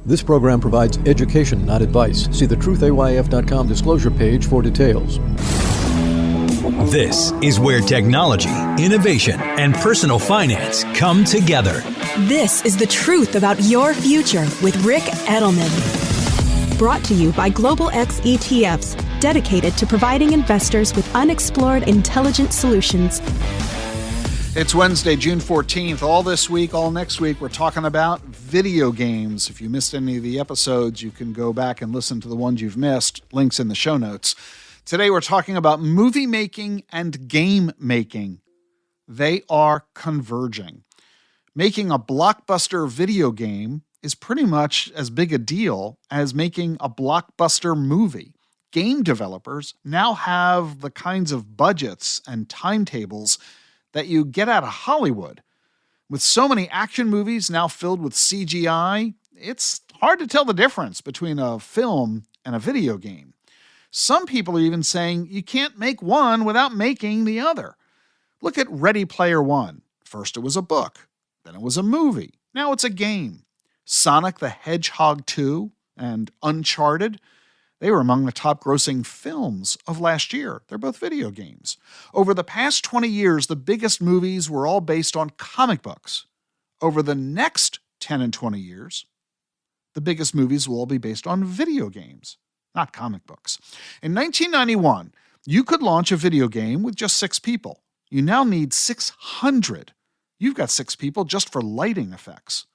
This program provides education, not advice. See the truthayf.com disclosure page for details. This is where technology, innovation, and personal finance come together. This is the truth about your future with Rick Edelman. Brought to you by Global X ETFs, dedicated to providing investors with unexplored intelligent solutions. It's Wednesday, June 14th. All this week, all next week, we're talking about video games. If you missed any of the episodes, you can go back and listen to the ones you've missed. Links in the show notes. Today, we're talking about movie making and game making. They are converging. Making a blockbuster video game is pretty much as big a deal as making a blockbuster movie. Game developers now have the kinds of budgets and timetables that you get out of Hollywood. With so many action movies now filled with CGI, it's hard to tell the difference between a film and a video game. Some people are even saying you can't make one without making the other. Look at Ready Player One. First it was a book, then it was a movie, now it's a game. Sonic the Hedgehog 2 and Uncharted, they were among the top grossing films of last year. They're both video games. Over the past 20 years, the biggest movies were all based on comic books. Over the next 10 and 20 years, the biggest movies will all be based on video games, not comic books. In 1991, you could launch a video game with just 6 people. You now need 600. You've got 6 people just for lighting effects.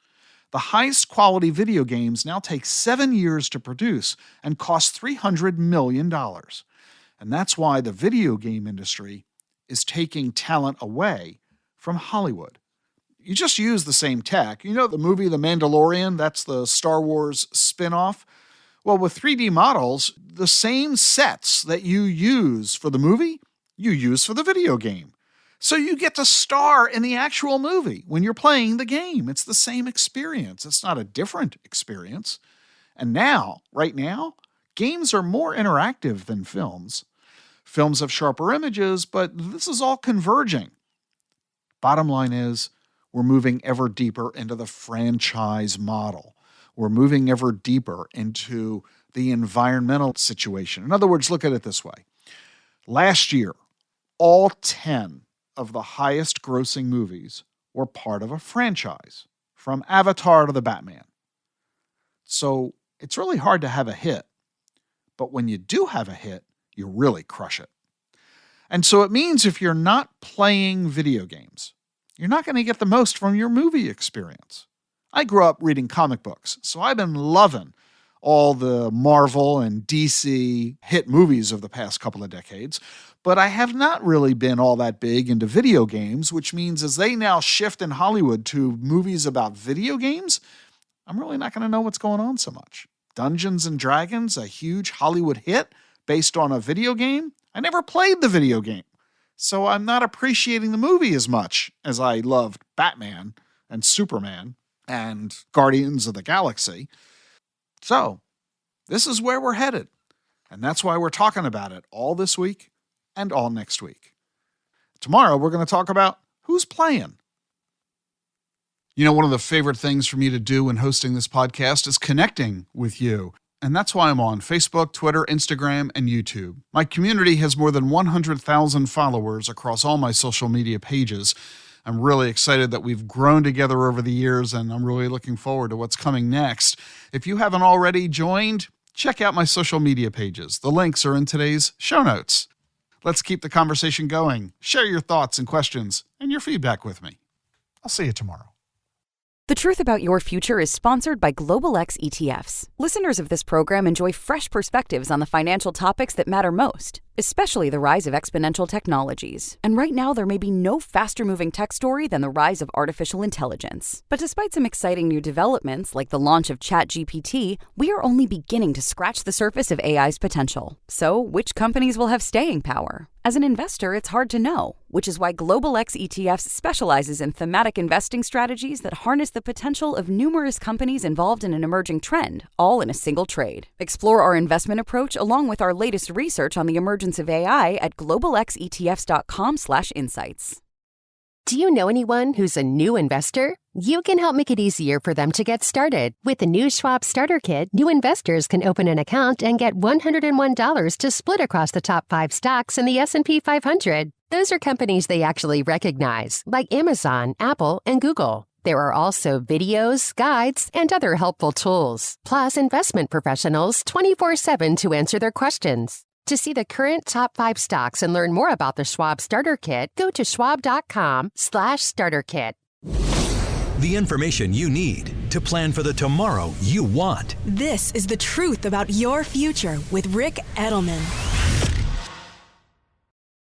The highest quality video games now take 7 years to produce and cost $300 million. And that's why the video game industry is taking talent away from Hollywood. You just use the same tech. You know the movie The Mandalorian? That's the Star Wars spin-off. Well, with 3D models, the same sets that you use for the movie, you use for the video game. So you get to star in the actual movie when you're playing the game. It's the same experience. It's not a different experience. And now, right now, games are more interactive than films. Films have sharper images, but this is all converging. Bottom line is, we're moving ever deeper into the franchise model. We're moving ever deeper into the environmental situation. In other words, look at it this way. Last year, all 10 of the highest grossing movies were part of a franchise, from Avatar to the Batman. So it's really hard to have a hit, but when you do have a hit, you really crush it. And so it means if you're not playing video games, you're not going to get the most from your movie experience. I grew up reading comic books, so I've been loving all the Marvel and DC hit movies of the past couple of decades, but I have not really been all that big into video games, which means as they now shift in Hollywood to movies about video games, I'm really not going to know what's going on so much. Dungeons and Dragons, a huge Hollywood hit based on a video game. I never played the video game, so I'm not appreciating the movie as much as I loved Batman and Superman and Guardians of the Galaxy. So, this is where we're headed, and that's why we're talking about it all this week and all next week. Tomorrow, we're going to talk about who's playing. You know, one of the favorite things for me to do when hosting this podcast is connecting with you, and that's why I'm on Facebook, Twitter, Instagram, and YouTube. My community has more than 100,000 followers across all my social media pages. I'm really excited that we've grown together over the years, and I'm really looking forward to what's coming next. If you haven't already joined, check out my social media pages. The links are in today's show notes. Let's keep the conversation going. Share your thoughts and questions and your feedback with me. I'll see you tomorrow. The Truth About Your Future is sponsored by Global X ETFs. Listeners of this program enjoy fresh perspectives on the financial topics that matter most, especially the rise of exponential technologies. And right now, there may be no faster-moving tech story than the rise of artificial intelligence. But despite some exciting new developments, like the launch of ChatGPT, we are only beginning to scratch the surface of AI's potential. So, which companies will have staying power? As an investor, it's hard to know, which is why Global X ETFs specializes in thematic investing strategies that harness the potential of numerous companies involved in an emerging trend, all in a single trade. Explore our investment approach along with our latest research on the emergence of AI at globalxetfs.com/insights. Do you know anyone who's a new investor? You can help make it easier for them to get started. With the new Schwab Starter Kit, new investors can open an account and get $101 to split across the top 5 stocks in the S&P 500. Those are companies they actually recognize, like Amazon, Apple, and Google. There are also videos, guides, and other helpful tools, plus investment professionals 24/7 to answer their questions. To see the current top 5 stocks and learn more about the Schwab Starter Kit, go to schwab.com/starterkit. The information you need to plan for the tomorrow you want. This is The Truth About Your Future with Rick Edelman.